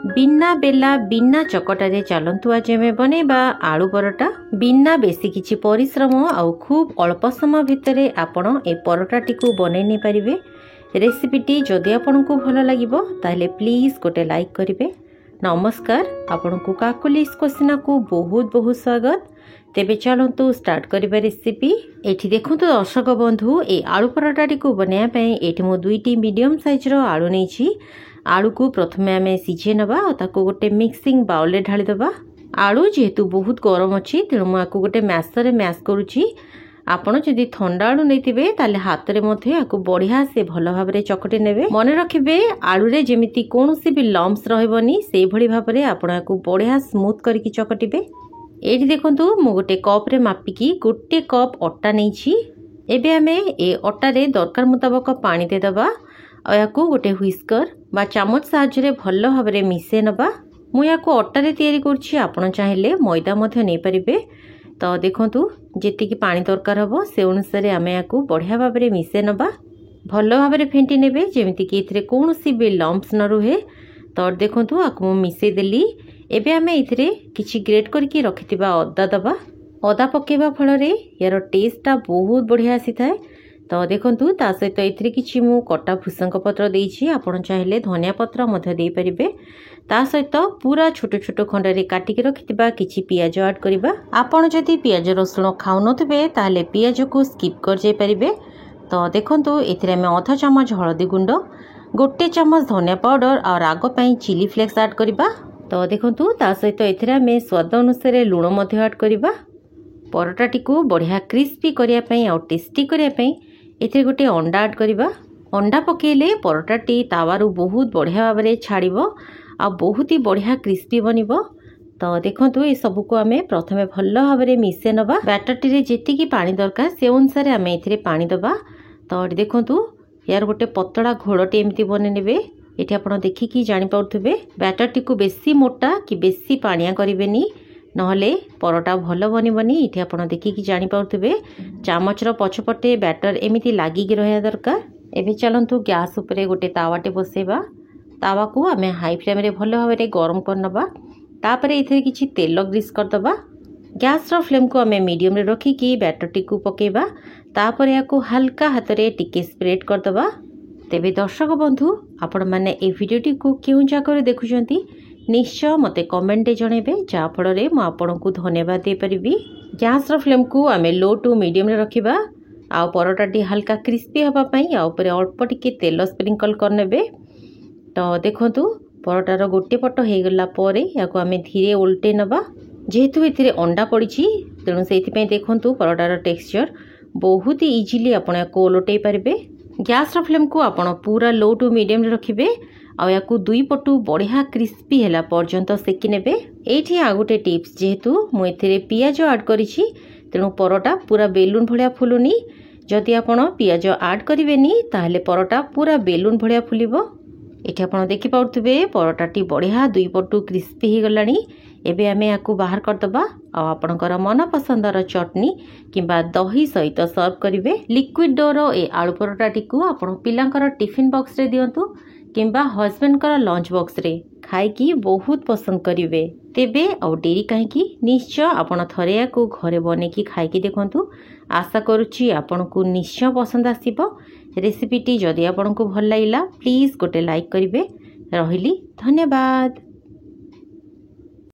बिना बेला बिना चकटारे चलतु आज आम बनैबा आलू परोटा बिना बेसी किछि परिश्रम आउ खूब अल्प समय भितर आपण ए परोटाटी को बनै नै पारिबे। रेसिपीटी जदि आपनको भल लागिबो ताहले प्लीज गोटे लाइक करिवे। नमस्कार, आपनको काकुलिस कोसिना को बहुत बहुत स्वागत। तेबे चलतु स्टार्ट करिबा रेसिपी। एठी देखंतु दर्शक बंधु ए आलू परोटाटी को बनाया पई एठी मो दुईटी मीडियम साइज रो आलू नेछि। आलू को प्रथमे आमे सिझे नबा और ताको गोटे मिक्सिंग बाउल रे ढाली दबा। आलू जेहेतु बहुत गरम अछि तेणु मु आको गोटे मैशर रे मैश करूछि। आपण जदि ठंडा आलू नैतिबे ताले हाथ रे मध्ये आको बढ़िया से भलो भाव रे चकटी नेबे। मने रखिबे आलू रे जेमिति कोनोसी भी लम्प्स रहबनी सेही भली भाव रे आपण आको बढ़िया स्मूथ करके चकटिबे। एठी देखंतु मु गोटे कप रे मापिकी गोटे कप अट्टा नेछि। एबे आमे ए अट्टा रे दरकार मुताबिक पानी दे दबा और याको गोटे व्हिस्कर बा चामच साहाय्य भल भाव में मिसे नबा। मु याको अट्टा रे तैयारी करछि, आपण चाहिले मैदा मध्ये नै परिबे। तो देखंतु जेतिकी पानी दरकार हबो से अनुसार आमे याको बढ़िया भाव में मिसे नबा। भल भाव में फेंटी नेबे जेमिति कि एथिरे कोनोसी भी लम्प्स न रुहे। तो देखंतु आको मु मिसे देली। एबे आमे एथिरे किछि ग्रेट करके रखितिबा अदा दबा। अदा पकेबा फल रे यार टेस्टटा बहुत बढ़िया आसी थाए। तो देखंतु ता सहित एथिरे किछि मु कटा भुसंग पत्र देइछि, आपण चाहिले धनिया पत्र मध्ये देई परिबे। ता सहित पूरा छोट छोट खंड रे काटि के रखितिबा किछि पियाज ऐड करिबा। आपण जदि पियाज रसुण खाउ नथिबे ताले पियाज को स्किप कर जाय परिबे। तो देखंतु एथिरे हम आधा चम्मच हळदी गुंड, गोटे चम्मच धनिया पाउडर और राग पई चिली फ्लेक्स ऐड करिबा। तो देखंतु ता सहित एथिरे हम स्वाद अनुसार लूण मध्ये ऐड करिबा। परोटाटी को बढ़िया क्रिस्पी करिया पई और टेस्टी करिया पई एथिरे गोटे अंडा ऐड करिबा। अंडा पकेले परोटाटी तावारू बहुत बढ़िया भाव में छाड़िबो आ बहुत ही बढ़िया क्रिस्पी बनिबो। तो देखंतु ए सब को आमे प्रथमे भल भाव में मिसे नबा। बैटरटी रे जेतिकी पानी दरकार से अनुसार आमे एथिरे पानी दबा। तो देखंतु यार गोटे पतला घोड़टे एमती बने नेबे। एठी आपण देखिकी जानि पाउथबे बैटरटी को बेसी मोटा कि बेसी पानिया करिवेनी, नहले परोटा भल बनबनी। ये आप देखिकी जानि पाउथबे चामचर पछपटे बैटर एमिति लागिकी रहा दरकार। एबे चलंतु गैस उपरे गोटे तावाटे बसेबा। तावा को आमे हाई फ्लेम रे भल भाव में गरम करनबा। तापरे इथे किछि तेल ग्रीस करदबा। गैस रो फ्लेम को आमे मीडियम रे रखिकी बैटरटी को पकेबा। तापरे याको हल्का हाथ रे टिके स्प्रेड करदबा। तेबे दर्शक बंधु आपण माने ए वीडियोटी को केउ जाकर देखुचंती निश्चय मते कमेंट जणेबे, जा फल मु आपको धन्यवाद दे परिबी। गैस रो फ्लेम को आमे लो टू मीडियम रे रखिबा। आ परोटाटी हल्का क्रिस्पी हबा पई आ ऊपर अल्प टिके तेल स्प्रिंकल करनेबे। तो देखंतु परोटार गोटे पट हे गला परे याको आमे धीरे उल्टे नबा। जेहेतु एथिरे अंडा पड़िछि तेणु सेथि पई देखंतु परोटार टेक्सचर बहुत ही इजीली आपण याको उलटै परिबे। गैस रो फ्लेम को आपण पूरा लो टू मीडियम रे रखिबे आ याकू दुई पटू बढ़िया क्रिस्पी हैला पर्यंत सेकी नेबे। एठी आ गोटे टिप्स, जेहेतु मु एथिरे पियाज ऐड करिछि तेणु परोटा पूरा बेलून भलिया फुलुनी। जदि आपण पियाज ऐड करिवेनी ताहले परोटा पूरा बेलून भलिया फुलिबो। एठी आपण देखि पाउथबे परोटाटी बढ़िया दुई पटू क्रिस्पी हे गलानी। एबे आमे याकू बाहर कर दबा आ आपणकर मन पसंदर चटनी किंबा दही सहित सर्व करिवे। लिक्विड डोरो ए आलू परोटाटी को आपण पिलांकर टिफिन बॉक्स रे दियंतु किंबा हस्बैंड कर लंच बॉक्स रे खाइकी बहुत पसंद करिवे। तेबे आ डेरी कहीं निश्चय आपण थरे याकू घरे बनेकी खाइकी देखंतु। आशा करुछि आपनको निश्चय पसंद आसीबो। रेसिपीटी जदि आपनको भल लागिला प्लीज गोटे लाइक करिवे। रहिली, धन्यवाद।